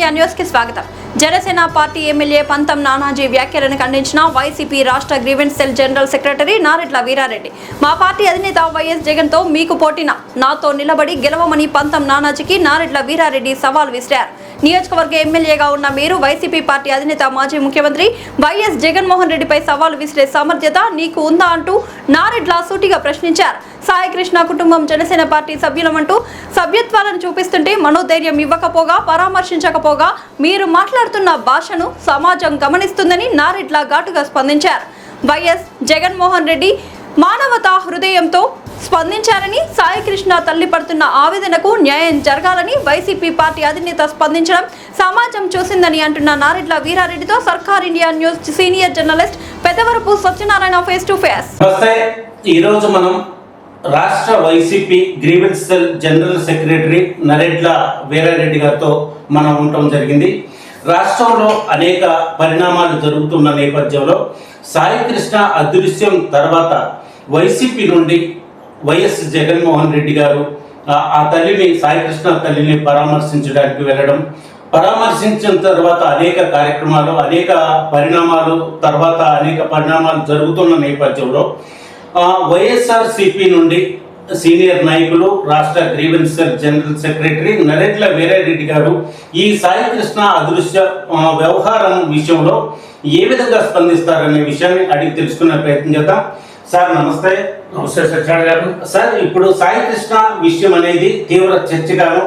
India news కి స్వాగతం. Janasena party MLA Pantham Nanaji వ్యాఖ్యలను ఖండించిన వైసీపీ రాష్ట్ర grievance cell general secretary Naredla Veerareddy, మా పార్టీ అధినేత వైఎస్ జగన్ తో మీకు పోటీన నాతో నిలబడి గెలవమని పంతం నానాజీకి నారెడ్ల వీరారెడ్డి సవాల్ విసిరారు. నియోజకవర్గ ఎమ్మెల్యేగా ఉన్న మీరు వైసీపీ పార్టీ అధినేత మాజీ ముఖ్యమంత్రి వైఎస్ జగన్మోహన్ రెడ్డిపై సవాల్ విసిరే సామర్థ్యత నీకు ఉందా అంటూ నారెడ్ల సూటిగా ప్రశ్నించారు. సాయి కృష్ణ కుటుంబం జనసేన పార్టీ సభ్యులమంటూ సభ్యత్వాలను చూపిస్తుంటే మనోధైర్యం ఇవ్వకపోగా పరామర్శించకపోగా మీరు మాట్లాడుతున్న భాషను సమాజం గమనిస్తుందని నారెడ్ల ఘాటుగా స్పందించారు. వైఎస్ జగన్మోహన్ రెడ్డి మానవతా హృదయంతో స్పందించారని, సాయి కృష్ణ తల్లి పడుతున్న ఆవేదనకు న్యాయం జరగాలని వైసీపీ పార్టీ అధినేత స్పందించడం సమాజం చూసిందని అంటున్న నారెడ్ల వీరారెడ్డితో Sarkar India news senior journalist Peddavarapu Satyanarayana face to face. ఈరోజు మనం రాష్ట్ర YCP grievance cell general secretary Naredla Veerareddy గారితో మనం ఉండటం జరిగింది. రాష్ట్రంలో అనేక పరిణామాలు జరుగుతున్న నేపథ్యంలో సాయి కృష్ణ అదృశ్యం తర్వాత వైసీపీ నుండి వైఎస్ జగన్మోహన్ రెడ్డి గారు ఆ తల్లిని, సాయి కృష్ణ తల్లిని పరామర్శించడానికి వెళ్ళడం, పరామర్శించిన తర్వాత అనేక కార్యక్రమాలు, అనేక పరిణామాలు జరుగుతున్న నేపథ్యంలో వైఎస్ఆర్సీపీ నుండి సీనియర్ నాయకులు, రాష్ట్ర grievance general secretary Naredla Veerareddy garu ఈ సాయి కృష్ణ అదృశ్య వ్యవహారం విషయంలో ఏ విధంగా స్పందిస్తారనే విషయాన్ని అడిగి తెలుసుకునే ప్రయత్నం చేద్దాం. సార్ నమస్తే. నమస్తే సత్యనారాయణ గారు. సార్, ఇప్పుడు సాయి కృష్ణ విషయం అనేది తీవ్ర చర్చగాను,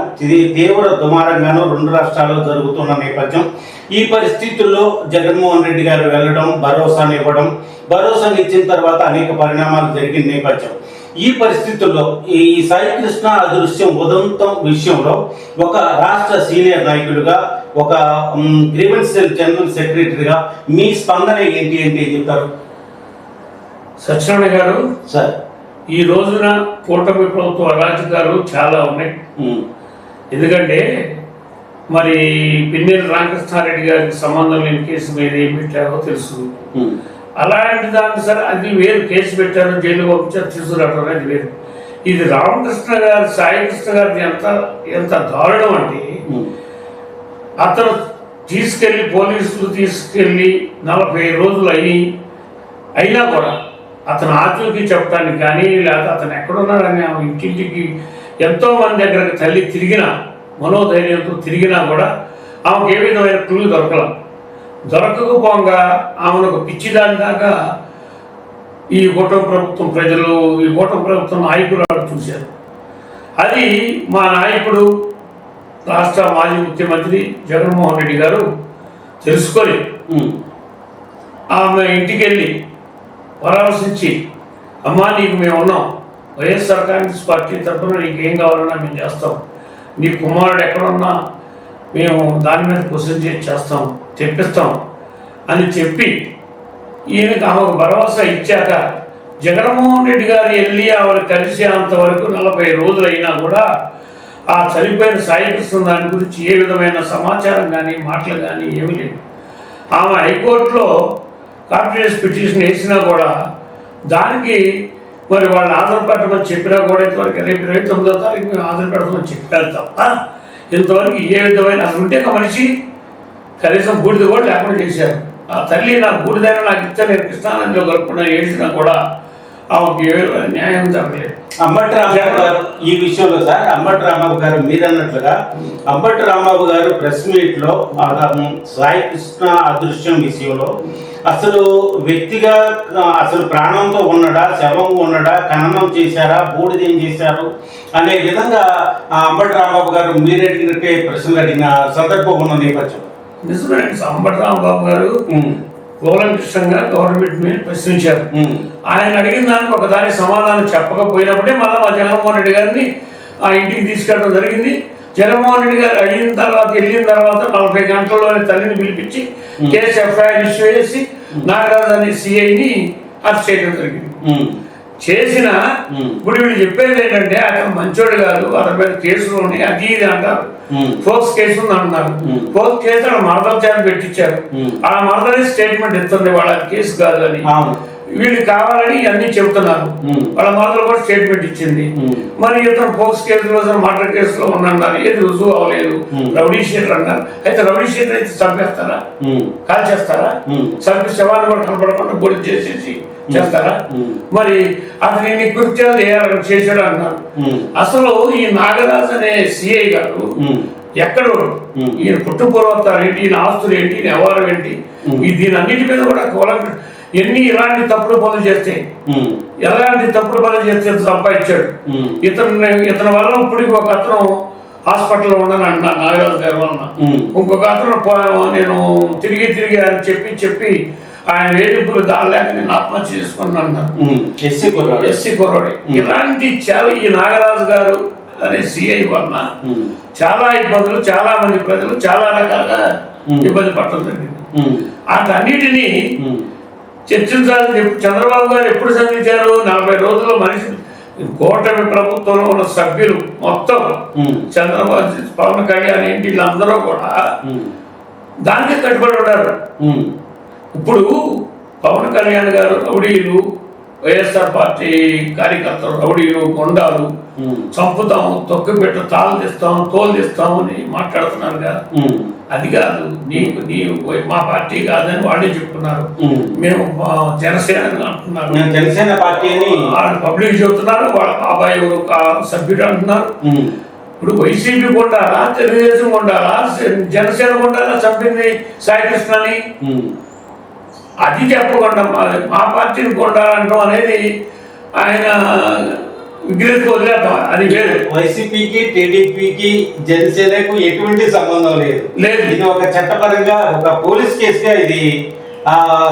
తీవ్ర దుమారంగాను రెండు రాష్ట్రాల్లో జరుగుతున్న నేపథ్యం. ఈ పరిస్థితుల్లో జగన్మోహన్ రెడ్డి గారు వెళ్ళడం, భరోసానిచ్చిన తర్వాత అనేక పరిణామాలు జరిగిన నేపథ్యం. ఈ పరిస్థితుల్లో ఈ సాయి కృష్ణ అదృశ్యం ఉదంతం విషయంలో ఒక రాష్ట్ర సీనియర్ నాయకులుగా, ఒక గ్రీవెన్స్ సెల్ జనరల్ సెక్రటరీగా మీ స్పందన ఏంటి అంటే చెప్తారు? సత్యనారాయణ గారు, సార్, ఈ రోజున కూటమి ప్రభుత్వ అరాచకాలు చాలా ఉన్నాయి. ఎందుకంటే మరి పిన్నెల్లి రామకృష్ణారెడ్డి గారికి సంబంధం లేని కేసు మీద ఏం పెట్టారో తెలుసు. అలాంటి దానికి సరే అది వేరు, కేసు పెట్టారు, జైలు పంపించారు, తీసుకురావడం అనేది వేరు. ఇది రామకృష్ణ గారు, సాయి కృష్ణ గారిది ఎంత దారుణం అంటే, అతను పోలీసులు తీసుకెళ్ళి 40 రోజులు అయినా కూడా అతను ఆచూకీ చెప్పడానికి కానీ, లేకపోతే అతను ఎక్కడున్నాడని ఇంటింటికి ఎంతోమంది దగ్గరకు తల్లి తిరిగినా, మనోధైర్యంతో తిరిగినా కూడా ఆమెకు ఏ విధమైన క్లూ దొరకకపోగా ఆమెను ఒక పిచ్చిదాని దాకా ఈ కూటమి ప్రభుత్వం ప్రజలు, ఈ కూటమి ప్రభుత్వం నాయకులు చూశారు. అది మా నాయకుడు, రాష్ట్ర మాజీ ముఖ్యమంత్రి జగన్మోహన్ రెడ్డి గారు తెలుసుకొని ఆమె ఇంటికి వెళ్ళి పరామర్శించి, అమ్మా నీకు మేము ఉన్నాం, వైఎస్ఆర్ కాంగ్రెస్ పార్టీ తరఫున నీకు ఏం కావాలన్నా మేము చేస్తాం, నీ కుమారుడు ఎక్కడున్నా మేము దాని మీద క్వశ్చన్ చేస్తాం, తెప్పిస్తాం అని చెప్పి ఈయనకు ఆమెకు భరోసా ఇచ్చాక జగన్మోహన్ రెడ్డి గారు వెళ్ళి ఆమెను కలిసేంతవరకు 40 రోజులు అయినా కూడా ఆ చనిపోయిన సాయి కృష్ణ దాని గురించి ఏ విధమైన సమాచారం కానీ, మాటలు కానీ ఏమీ లేదు. ఆమె హైకోర్టులో కాన్ఫిడెన్స్ పిటిషన్ వేసినా కూడా దానికి మరి వాళ్ళు ఆధారపడమని చెప్పినా కూడా ఇంతవరకు రేపు 29వ తారీఖు మేము ఆధారపడమని చెప్పారు తప్ప ఇంతవరకు ఏ విధమైన అసలు ఉంటే ఒక మనిషి కనీసం బూడిద కూడా లేకుండా చేశారు. ఆ తల్లి నా బూడిదైనా నాకు ఇచ్చా, నేను కృష్ణానందలో కలుపుకున్నా ఏడ్చినా కూడా ఆమెకు ఏ న్యాయం జరగలేదు. అంబటి రాంబాబు గారు ఈ విషయంలో, సార్, అంబటి రాంబాబు గారు మీరు అన్నట్లుగా అంబటి రాంబాబు గారు ప్రెస్ మీట్ లో సాయి కృష్ణ అదృశ్యం విషయంలో అసలు వ్యక్తిగా అసలు ప్రాణంతో ఉన్నాడా, శవంగా ఉన్నాడా, ఖననం చేశారా, బూడిదేం చేశారు అనే విధంగా అంబటి రాంబాబు గారు మీరు అడిగినట్టే ప్రశ్నలు అడిగిన సందర్భం ఉన్న నేపథ్యం. నిజమే, అంబటి రాంబాబు గారు కూలంకషంగా గవర్నమెంట్ మీద ప్రశ్నించారు. ఆయన అడిగిన దానికి ఒకదాని సమాధానం చెప్పకపోయినప్పుడే మళ్ళీ మా జగన్మోహన్ రెడ్డి గారిని ఆ ఇంటికి తీసుకెళ్ళడం జరిగింది. జగన్మోహన్ రెడ్డి గారు వెళ్ళిన తర్వాత 40 గంటల్లోనే తల్లిని పిలిపించి కేసు ఎఫ్ఐఆర్ ఇష్యూ చేసి నాగరాజు అనే సిఐని అరెస్ట్ చేయడం జరిగింది. చేసిన ఇప్పుడు వీళ్ళు చెప్పేది ఏంటంటే అతను మంచోడు కాదు, అతని మీద కేసులు ఉన్నాయి, అది ఇది అంటారు. ఫోర్స్ కేసు ఉంది అంటున్నారు. ఫోర్స్ కేసు మరదల చేత పెట్టించారు. ఆ మరదలే స్టేట్మెంట్ ఇస్తుంది వాళ్ళ కేసు కాదు అని. వీళ్ళు కావాలని అన్ని చెబుతున్నారు. వాళ్ళ మదర్ కూడా స్టేట్మెంట్ ఇచ్చింది. మరి ఇతను పోక్స్ కేసులో మర్డర్ కేసులో ఉన్నన్నారు, ఏది రుజువు అవ్వలేదు, రౌడీ షీటర్ అన్నారు. అయితే రౌడీ షీటర్ అయితే చంపేస్తారా, కాల్ చేస్తారా? చంపి శవాన్ని కూడా కనపడకుండా బొడి చేసేసి చేస్తారా? మరి అతని కృత్యాలు చేశాడు అన్నారు. అసలు ఈ నాగరాజు అనే సిఐ గారు ఎక్కడో ఈయన పుట్టుపూర్వతాలు ఏంటి, ఈయన ఆస్తులు ఏంటి, ఈయన వ్యవహారం ఏంటి, దీని అన్నిటి మీద కూడా ఇలాంటి తప్పుడు పనులు చేస్తే సంపాదించాడు. ఇతని వల్ల ఇప్పటికి ఒక అతను హాస్పిటల్లో ఉండని అంటున్నాను నాగరాజు గారి వలన. ఇంకొక అతను నేను తిరిగి ఆయన చెప్పి ఆయన వేధింపులు దానిలేక నేను ఆత్మహత్య చేసుకున్నాను అన్నారు. ఎస్సీ కుర్రాడు. ఇలాంటి చాలా ఈ నాగరాజు గారు అనే సిఐ వలన చాలా ఇబ్బందులు, చాలా మంది ప్రజలు చాలా రకాలుగా ఇబ్బంది పడటం జరిగింది. వాటన్నిటినీ చర్చించాలని చెప్పి చంద్రబాబు గారు ఎప్పుడు సంధించారు? 40 రోజుల్లో మనిషి కూటమి ప్రభుత్వంలో ఉన్న సభ్యులు మొత్తం చంద్రబాబు, పవన్ కళ్యాణ్ ఏంటి వీళ్ళందరూ కూడా దానికే కట్టుబడి ఉన్నారు. ఇప్పుడు పవన్ కళ్యాణ్ గారు రౌడీలు, వైఎస్ఆర్ పార్టీ కార్యకర్తలు రౌడీలు, కొండాలు చంపుతాము, తొక్కిపెట్ట తాళ్ళు తీస్తాము, తోలు తీస్తాము అని మాట్లాడుతున్నారు కదా. అది కాదు, నీవు మా పార్టీ కాదని వాళ్ళే చెప్తున్నారు. మేము జనసేన అంటున్నారు, జనసేన పార్టీ వాళ్ళు పబ్లిక్ చెబుతున్నారు. వాళ్ళ బాబాయ్ సభ్యుడు అంటున్నారు. ఇప్పుడు వైసీపీ కొండాలా, తెలుగుదేశం కొండాలా, జనసేన కొండాలా చంపింది సాయికృష్ణని? అది చెప్పకుండా మా పార్టీని కొండాలంటాం అనేది ఆయన విగ్రహకు వదిలేద్దాం, అది వేరు. వైసీపీకి, టీడీపీకి, జనసేనకు ఎటువంటి సంబంధం లేదు. ఇది ఒక చట్టపరంగా ఒక పోలీస్ కేసుగా ఇది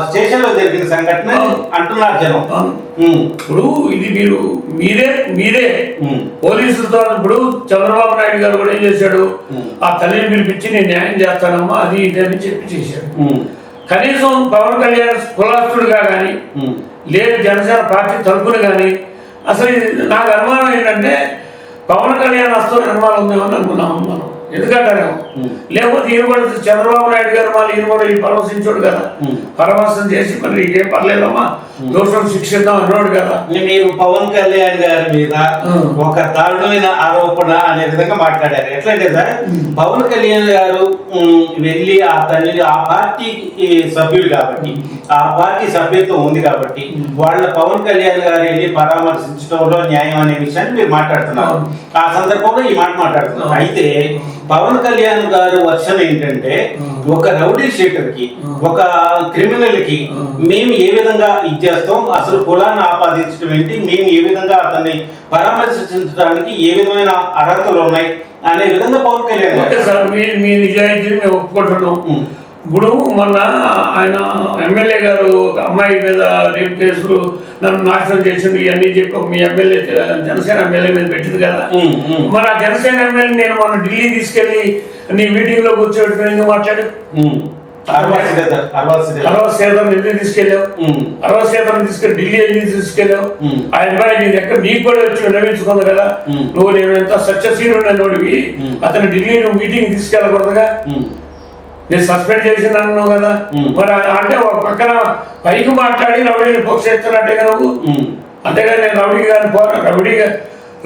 స్టేషన్ లో జరిగిన సంఘటన అంటున్నారు జనం. ఇప్పుడు ఇది మీరే పోలీసులతో ఇప్పుడు చంద్రబాబు నాయుడు గారు కూడా ఏం చేశాడు? ఆ తల్లిని పిలిపించి నేను న్యాయం చేస్తానమ్మా అది ఇది అని చెప్పి చేశాడు. కనీసం పవన్ కళ్యాణ్ కులాస్తుడుగా కానీ లేదు జనసేన పార్టీ తరఫున కానీ అసలు నాకు అనుమానం ఏంటంటే పవన్ కళ్యాణ్ వస్తున్న నిర్మాణం ఉందేమని అనుకున్నాము మనం. ఎందుకంటారేమో లేకపోతే ఈయన కూడా చంద్రబాబు నాయుడు గారు మళ్ళీ ఈయన కూడా ఈ పరామర్శించాడు కదా, పరామర్శం చేసి మరి నీకేం పర్లేదమ్మా దోషం శిక్షిద్దాం అన్నాడు కదా. మీరు పవన్ కళ్యాణ్ గారి మీద ఒక దారుణమైన ఆరోపణ అనే విధంగా మాట్లాడారు. ఎట్లంటే సార్, పవన్ కళ్యాణ్ గారు వెళ్ళి ఆ తల్లి ఆ పార్టీ సభ్యులు కాబట్టి, ఆ పార్టీ సభ్యత్వం ఉంది కాబట్టి వాళ్ళ పవన్ కళ్యాణ్ గారు వెళ్ళి పరామర్శించడంలో న్యాయం అనే విషయాన్ని మీరు మాట్లాడుతున్నారు. ఆ సందర్భంలో ఈ మాట మాట్లాడుతున్నారు. అయితే పవన్ కళ్యాణ్ గారు వర్షన్ ఏంటంటే, ఒక రౌడీ షీటర్ కి, ఒక క్రిమినల్ కి మేము ఏ విధంగా ఇచ్చేస్తాం, అసలు కులాన్ని ఆపాదించడం ఏంటి, మేము ఏ విధంగా అతన్ని పరామర్శించడానికి ఏ విధమైన అర్హతలు ఉన్నాయి అనే విధంగా పవన్ కళ్యాణ్ సార్ మీ నిజాయితీని మేము ఒప్పుకుంటున్నాం. ఇప్పుడు మొన్న ఆయన ఎమ్మెల్యే గారు అమ్మాయి మీద రేపు కేసులు నన్ను నాశనం చేసింది ఇవన్నీ చెప్పి మీ ఎమ్మెల్యే జనసేన ఎమ్మెల్యే మీద పెట్టింది కదా. మరి ఆ జనసేన ఎమ్మెల్యే నేను మొన్న ఢిల్లీ తీసుకెళ్లి నీ మీటింగ్ లో కూర్చోబెట్టుకుని ఎందుకు మాట్లాడు? అరవశ్రీధర్ ఎందుకు తీసుకెళ్ళావు? అరవశ్రీధర్ తీసుకెళ్ళి ఢిల్లీ ఎందుకు తీసుకెళ్ళావు? ఆ అబ్బాయి నీ దగ్గర నీకు కూడా వచ్చి విన్నవించుకుంది కదా, నువ్వు నేను ఎంత సత్యశీలుడు నోడివి, అతను ఢిల్లీ నువ్వు మీటింగ్ తీసుకెళ్ళకూడదుగా, నేను సస్పెండ్ చేసింది అన్నావు కదా. మరి అంటే ఒక పక్కన పైకి మాట్లాడి రౌడీని పోషిస్తున్నట్టే కదా నువ్వు. అంతేగాని నేను రౌడీ గారిని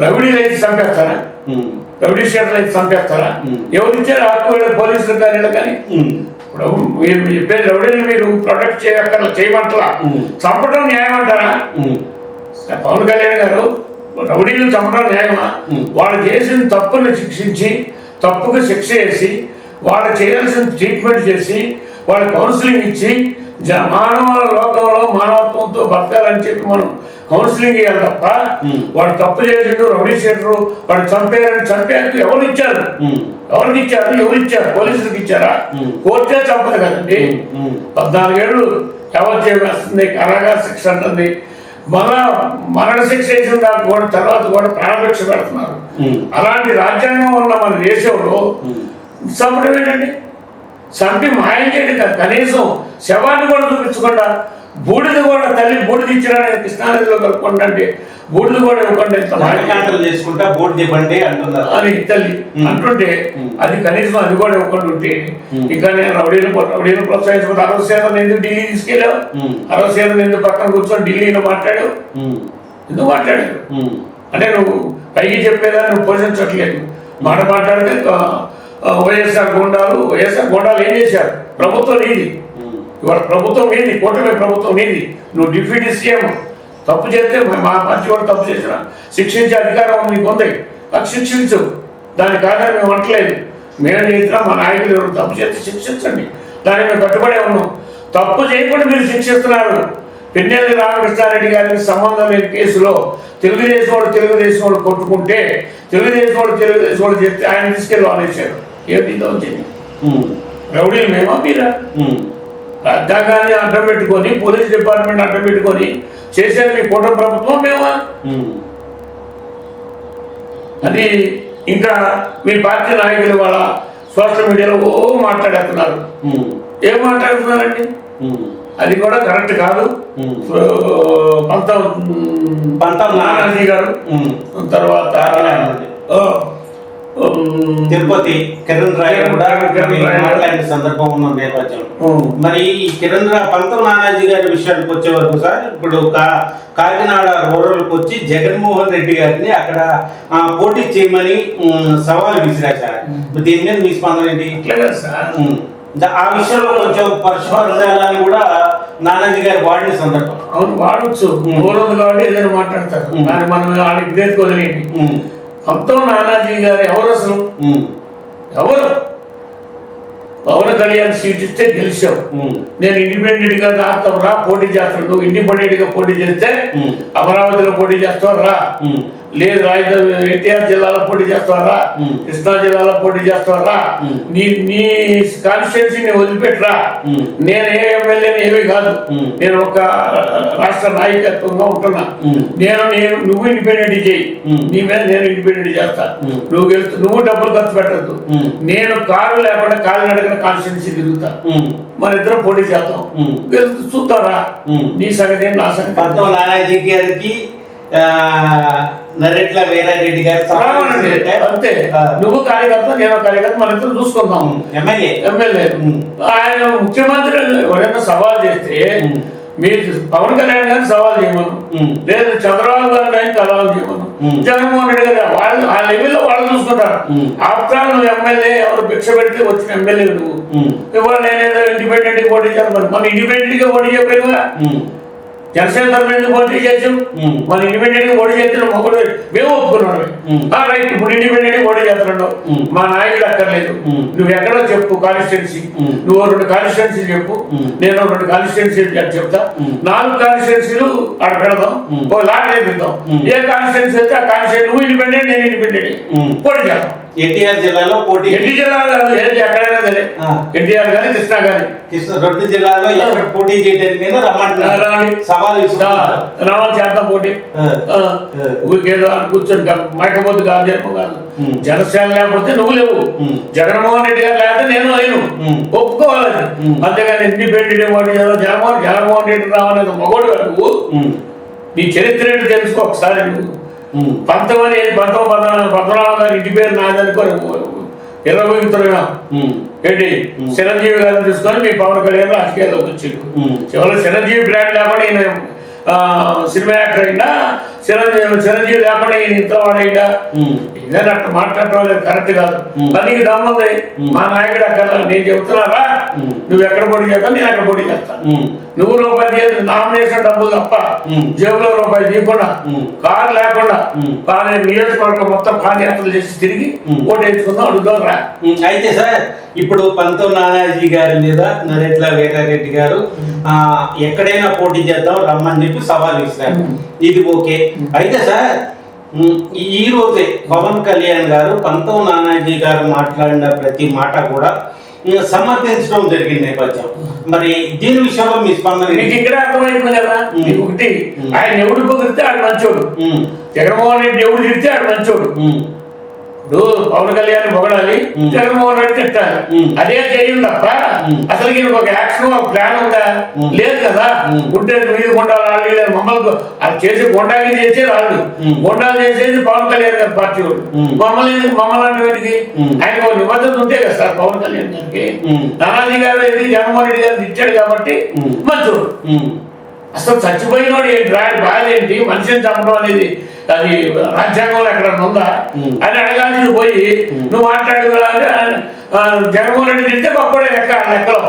రౌడీలు అయితే చంపేస్తారా? రౌడీ షీటర్లు అయితే చంపేస్తారా? ఎవరు ఇచ్చారు హక్కు పోలీసులు కానీ కానీ? ఇప్పుడు మీరు చెప్పేది రౌడీని మీరు ప్రొటెక్ట్ చేయమంటారా? చంపడం న్యాయం అంటారా? పవన్ కళ్యాణ్ గారు రౌడీలు చంపడం న్యాయమా? వాళ్ళు చేసిన తప్పును శిక్షించి, తప్పుకు శిక్ష వేసి, వాళ్ళు చేయాల్సిన ట్రీట్మెంట్ చేసి, వాళ్ళ కౌన్సిలింగ్ ఇచ్చి, మానవ లోకంలో మానవత్వంతో బతకాలని చెప్పి మనం కౌన్సిలింగ్ ఇవ్వాలి తప్ప, వాడు తప్పు చేసిండు రౌడీ షీటరు వాడు చంపేందుకు ఎవరు ఇచ్చారు? పోలీసులకు ఇచ్చారా? కోర్టే చంపదు కదండి. 14 ఏళ్ళు ఎవరు చేస్తుంది, కారాగార శిక్ష అంటుంది. మరణ శిక్ష వేసిన దానికి కూడా తర్వాత కూడా ప్రాణభిక్ష పెడుతున్నారు. అలాంటి రాజ్యాంగం ఉన్న మన దేశంలో చంపడం ఏంటండి? చంపి మాయం చేయడం కాదు, కనీసం శవాన్ని కూడా చూపించకుండా బూడిద కూడా తల్లి బూడిద ఇచ్చడానికి కృష్ణానదిలో కలుపుకుంటే బోర్డులు కూడా ఇవ్వకుండా ఇంత కాంట్రాక్ట్ చేసుకుంటా బోర్డు ఇవ్వండి అంటున్నారు అని తల్లి అంటుంటే అది కనీసం అది కూడా ఇవ్వకుండా ఉంటే ఇంకా నేను రౌడీని ప్రోత్సహించుకుంటే 60% ఎందుకు ఢిల్లీ తీసుకెళ్ళావు 60% ఎందుకు పక్కన కూర్చొని ఢిల్లీలో మాట్లాడావు ఎందుకు మాట్లాడావు అంటే నువ్వు పైకి చెప్పేదా నువ్వు పోషించట్లేదు మాట మాట్లాడితే వైఎస్ఆర్ గోండాలు ఏం చేశారు ప్రభుత్వం నీది ఇవాళ ప్రభుత్వం నీది కూటమి ప్రభుత్వం నీది నువ్వు డిప్యూటీ సీఎం తప్పు చేస్తే మా పార్టీ కూడా తప్పు చేసిన శిక్షించే అధికారం నీకు ఉంది నాకు శిక్షించు దాని కారణం మేము అనట్లేదు మేము చేసినా మా నాయకులు ఎవరు తప్పు చేస్తే శిక్షించండి దాన్ని మేము కట్టుబడే ఉన్నాం తప్పు చేయకుండా మీరు శిక్షిస్తున్నారు పిన్నెల్లి రామకృష్ణారెడ్డి గారికి సంబంధం లేని కేసులో తెలుగుదేశం వాడు కొట్టుకుంటే తెలుగుదేశం వాడు చెప్తే ఆయన తీసుకెళ్ళి ఆలోచించారు ఏమిటో వచ్చింది రౌడీలు మేమా మీరా రాజ్యాంగాన్ని అడ్డం పెట్టుకొని పోలీస్ డిపార్ట్మెంట్ అడ్డం పెట్టుకొని చేసేది మీ కూటమి ప్రభుత్వం మేమా అది ఇంకా మీ పార్టీ నాయకులు వాళ్ళ సోషల్ మీడియాలో మాట్లాడుతున్నారు ఏం మాట్లాడుతున్నారండి అది కూడా కరెక్ట్ కాదు పంతం నానాజీ గారు తర్వాత తిరుపతి కిరణ్ రాయ్ కూడా మాట్లాడిన సందర్భం ఉన్న నేపథ్యం మరి ఈ పంతం నానాజీ గారి విషయానికి వచ్చే వరకు సార్ ఇప్పుడు కాకినాడ రూరల్కి వచ్చి జగన్మోహన్ రెడ్డి గారిని అక్కడ పోటీ చేయమని సవాల్ విసిరాశారు దీని మీద మీ స్పందన ఏంటి ఆ విషయంలో కొంచెం పరిశోధనని కూడా నానాజీ గారు వాడిన సందర్భం అవును వాడచ్చు గౌరవం కాబట్టి ఏదైనా మాట్లాడతారు కానీ మనం వాళ్ళకి వదిలేండి పంతం నానాజీ గారు ఎవరు అసలు ఎవరు పవన్ కళ్యాణ్ సీట్ ఇస్తే గెలిచావు నేను ఇండిపెండెంట్ గా రా పోటీ చేస్తాను నువ్వు ఇండిపెండెంట్ గా పోటీ చేస్తే అమరావతిలో పోటీ చేస్తావు రా లేదు రాజధాని ఎన్టీఆర్ జిల్లాలో పోటీ చేస్తావరా కృష్ణా జిల్లాలో పోటీ చేస్తావరా నీ కాన్స్టిట్యున్సీని వదిలిపెట్టరా నేను ఏ ఎమ్మెల్యేని ఏమీ కాదు నేను ఒక రాష్ట్ర నాయకత్వంగా ఉంటున్నా నువ్వు ఇండిపెండెంట్ చేయి నీ మీద నేను ఇండిపెండెంట్ చేస్తా నువ్వు గెలుస్తూ నువ్వు డబ్బులు ఖర్చు పెట్టద్దు నేను కారు లేకుండా కాలు నడకన కాన్స్టిట్యున్సీ తిరుగుతా మన ఇద్దరం పోటీ చేద్దాం గెలుస్తూ చూస్తారా నీ సంగతి నా సంగతి నానాజీ గారికి నరెట్ల వీరారెడ్డి గారు అంతే నువ్వు కార్యకర్త నేను కార్యకర్త మన ఇద్దరు చూసుకుందాం ఎమ్మెల్యే ఆయన ముఖ్యమంత్రి ఎవరైనా సవాల్ చేస్తే మీరు పవన్ కళ్యాణ్ గారిని సవాల్ చేయమను లేదు చంద్రబాబు గారిని ఆయన సవాల్ చేయమను జగన్మోహన్ రెడ్డి గారు వాళ్ళు ఆ లెవెల్లో వాళ్ళు చూసుకుంటారు ఆఫ్టర్ నువ్వు ఎమ్మెల్యే ఎవరు భిక్ష పెడితే వచ్చిన ఎమ్మెల్యే నువ్వు ఇవాళ నేనేదో ఇండిపెండెంట్ గా పోటీ చేస్తాను మన ఇండిపెండెంట్ గా పోటీ చెప్పారుగా జనసేన తరఫున ఎందుకు పోటీ చేసాం మన ఇండిపెండెంట్ గా పోటీ చేస్తున్నాం ఒకటి మేము ఒప్పుకున్నాడు రైట్ ఇప్పుడు ఇండిపెండెంట్ గా పోటీ చేస్తున్నాడు మా నాయకుడు అక్కర్లేదు నువ్వు ఎక్కడో చెప్పు కాన్స్టిట్యున్సీ నువ్వు 2 కాన్స్టిట్యున్సీలు చెప్పు నేను 2 కాన్స్టిట్యున్సీలు చెప్తా 4 కాన్స్టిట్యున్సీలు అక్కడ పెడదాం ఓ లాట్ వేపిద్దాం ఏ కాన్స్టిట్యున్సీ అయితే ఆ కాన్స్టిట్యూన్సీ నువ్వు ఇండిపెండెంట్ నేను ఇండిపెండెంట్ పోటీ చేద్దాం ఎన్టీఆర్ జిల్లాలో పోటీ ఎన్ని జిల్లాలో కాదు ఎక్కడైనా సరే ఎన్టీఆర్ కానీ కృష్ణా కానీ 2 జిల్లాలో ఎక్కడ పోటీ చేయడానికి రమ్మంటున్నారు రావాలి చేద్దాం పోటీ ఊరికేదో కూర్చొని మైకపోతే కాదు జన్మ కాదు జనసేన లేకపోతే నువ్వు లేవు జగన్మోహన్ రెడ్డి గారు లేకపోతే నేను లేను ఒప్పుకోవాలి అంతేగాని ఇండిపెండెంట్ పోటీ జగన్మోహన్ రెడ్డి రావాలనేది మగోడు గారు నువ్వు నీ చరిత్ర ఏంటి తెలుసుకో ఒకసారి నువ్వు 1912 గారు ఇంటి పేరు నాదనుకో ఇరవైతున్నా ఏంటి చిరంజీవి గారిని తీసుకొని మీ పవన్ కళ్యాణ్ రాజకీయాల్లోకి వచ్చిండు చివరి చిరంజీవి బ్రాండ్ లేకుండా ఈయన సినిమా యాక్టర్ అయినా చిరంజీవి లేకుండా ఈయన ఇంత వాడైనా ఏదైనా అట్లా మాట్లాడటం లేదు కరెక్ట్ కాదు దానికి దమ్ముంది మా నాయకుడు అక్కడ నేను చెబుతున్నారా నువ్వు ఎక్కడ పోటీ చేస్తావు నేను అక్కడ పోటీ చేస్తాను నువ్వు రూపాయలు చేసి నామినేషన్ డబ్బులు తప్ప జేబులో రూపాయలు తీయకుండా కారు లేకుండా నియోజకవర్గం మొత్తం పాదయాత్రలు చేసి తిరిగి ఓటు వేసుకుందాం అడుగుదాం రా అయితే సార్ ఇప్పుడు పంతం నానాజీ గారి మీద నరెట్ల వీరారెడ్డి గారు ఎక్కడైనా పోటీ చేద్దాం రమ్మని చెప్పి సవాల్ ఇస్తారు ఇది ఓకే అయితే సార్ ఈ రోజే పవన్ కళ్యాణ్ గారు పంతం నానాజీ గారు మాట్లాడిన ప్రతి మాట కూడా సమర్థించడం జరిగింది నేపథ్యం మరి దీని విషయంలో మీ స్పందన నీకు ఇక్కడ అర్థమైంది కదా ఒకటి ఆయన ఎవడు పొగిడితే ఆడు మంచోడు జగన్మోహన్ రెడ్డి ఎవడు తిడితే ఆడు మంచోడు ఇప్పుడు పవన్ కళ్యాణ్ పొగడాలి, జగన్మోహన్ రెడ్డి తిట్టాలి, అదే చేయండి తప్ప అసలు ఈయనకు ఒక యాక్షన్ ఒక ప్లాన్ ఉందా? లేదు కదా. గుండె మీద గుండాలు వాళ్ళు మమ్మల్ని అది చేసి గుండాకి చేసేది వాళ్ళు, గుండాలు చేసేది పవన్ కళ్యాణ్ గారి పార్టీ వాళ్ళు. మమ్మల్ని అంటే వీటికి ఆయనకు ఒక నిబద్ధత ఉంటే కదా సార్ పవన్ కళ్యాణ్ గారికి. నానాజీ గారు ఏది జగన్మోహన్ రెడ్డి గారు ఇచ్చాడు కాబట్టి మంచోడు. అసలు చచ్చిపోయినోడు ఏంటి బాధ ఏంటి? మనిషిని చంపడం అనేది అది రాజ్యాంగంలో ఎక్కడ ఉందా అని అడగాల్సింది పోయి నువ్వు మాట్లాడు. జగన్మోహన్ రెడ్డి తింటే గొప్ప లెక్కలో